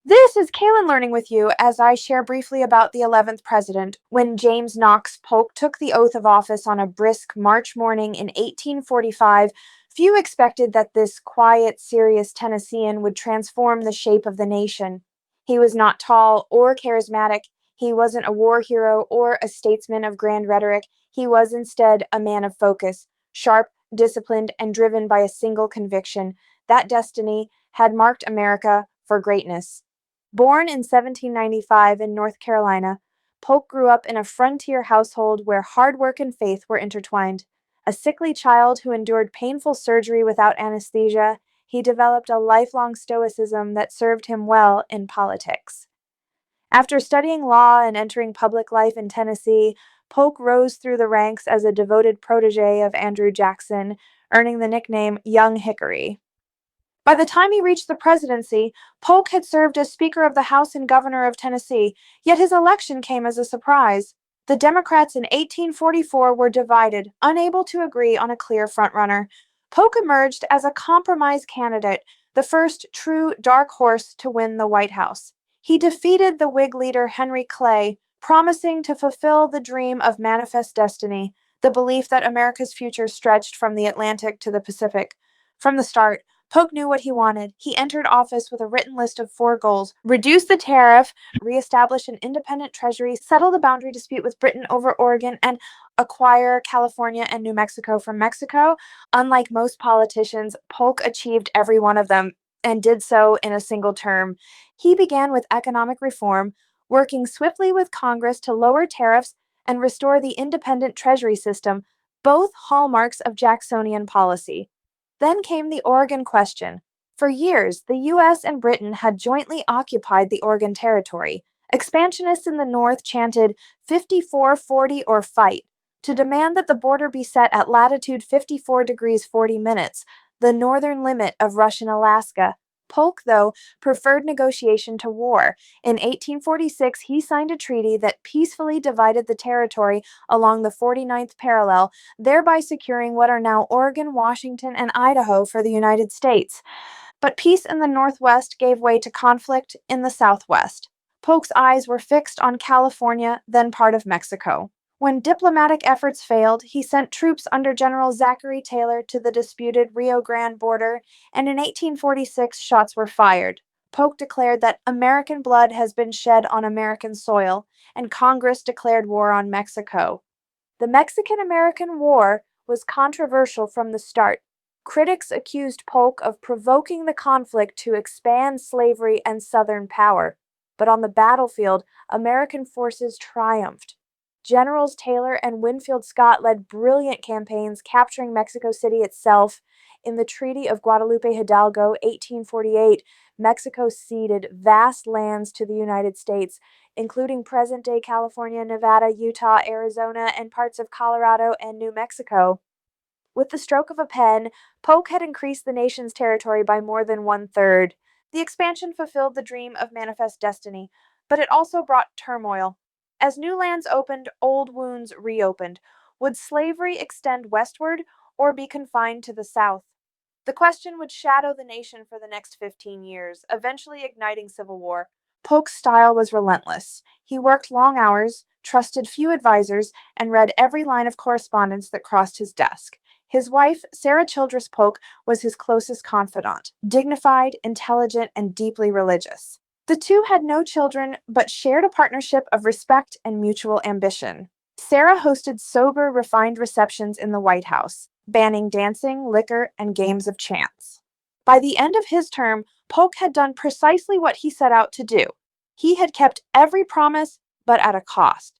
This is Kaylin learning with you as I share briefly about the 11th president. When James Knox Polk took the oath of office on a brisk March morning in 1845, few expected that this quiet, serious Tennessean would transform the shape of the nation. He was not tall or charismatic. He wasn't a war hero or a statesman of grand rhetoric. He was instead a man of focus, sharp, disciplined, and driven by a single conviction. That destiny had marked America for greatness. Born in 1795 in North Carolina, Polk grew up in a frontier household where hard work and faith were intertwined. A sickly child who endured painful surgery without anesthesia, he developed a lifelong stoicism that served him well in politics. After studying law and entering public life in Tennessee, Polk rose through the ranks as a devoted protege of Andrew Jackson, earning the nickname Young Hickory. By the time he reached the presidency, Polk had served as Speaker of the House and Governor of Tennessee, yet his election came as a surprise. The Democrats in 1844 were divided, unable to agree on a clear frontrunner. Polk emerged as a compromise candidate, the first true dark horse to win the White House. He defeated the Whig leader Henry Clay, promising to fulfill the dream of manifest destiny, the belief that America's future stretched from the Atlantic to the Pacific. From the start, Polk knew what he wanted. He entered office with a written list of 4 goals: reduce the tariff, reestablish an independent treasury, settle the boundary dispute with Britain over Oregon, and acquire California and New Mexico from Mexico. Unlike most politicians, Polk achieved every one of them and did so in a single term. He began with economic reform, working swiftly with Congress to lower tariffs and restore the independent treasury system, both hallmarks of Jacksonian policy. Then came the Oregon question. For years, the U.S. and Britain had jointly occupied the Oregon Territory. Expansionists in the North chanted 54-40 or fight to demand that the border be set at latitude 54 degrees 40 minutes, the northern limit of Russian Alaska. Polk, though, preferred negotiation to war. In 1846, he signed a treaty that peacefully divided the territory along the 49th parallel, thereby securing what are now Oregon, Washington, and Idaho for the United States. But peace in the Northwest gave way to conflict in the Southwest. Polk's eyes were fixed on California, then part of Mexico. When diplomatic efforts failed, he sent troops under General Zachary Taylor to the disputed Rio Grande border, and in 1846 shots were fired. Polk declared that American blood has been shed on American soil, and Congress declared war on Mexico. The Mexican-American War was controversial from the start. Critics accused Polk of provoking the conflict to expand slavery and Southern power. But on the battlefield, American forces triumphed. Generals Taylor and Winfield Scott led brilliant campaigns capturing Mexico City itself. In the Treaty of Guadalupe Hidalgo, 1848, Mexico ceded vast lands to the United States, including present-day California, Nevada, Utah, Arizona, and parts of Colorado and New Mexico. With the stroke of a pen, Polk had increased the nation's territory by more than 1/3. The expansion fulfilled the dream of manifest destiny, but it also brought turmoil. As new lands opened, old wounds reopened. Would slavery extend westward or be confined to the South? The question would shadow the nation for the next 15 years, eventually igniting civil war. Polk's style was relentless. He worked long hours, trusted few advisors, and read every line of correspondence that crossed his desk. His wife, Sarah Childress Polk, was his closest confidant, dignified, intelligent, and deeply religious. The two had no children, but shared a partnership of respect and mutual ambition. Sarah hosted sober, refined receptions in the White House, banning dancing, liquor, and games of chance. By the end of his term, Polk had done precisely what he set out to do. He had kept every promise, but at a cost.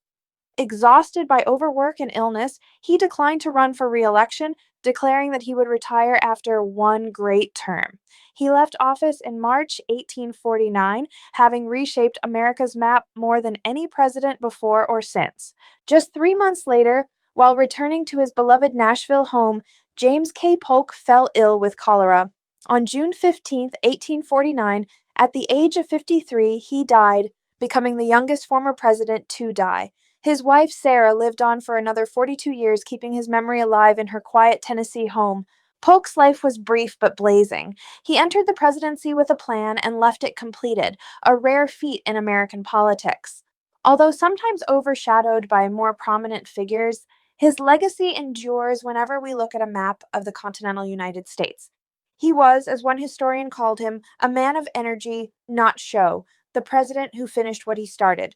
Exhausted by overwork and illness, he declined to run for re-election, declaring that he would retire after one great term. He left office in March 1849, having reshaped America's map more than any president before or since. Just 3 months later, while returning to his beloved Nashville home, James K. Polk fell ill with cholera. On June 15, 1849, at the age of 53, he died, becoming the youngest former president to die. His wife, Sarah, lived on for another 42 years, keeping his memory alive in her quiet Tennessee home. Polk's life was brief but blazing. He entered the presidency with a plan and left it completed, a rare feat in American politics. Although sometimes overshadowed by more prominent figures, his legacy endures whenever we look at a map of the continental United States. He was, as one historian called him, a man of energy, not show, the president who finished what he started.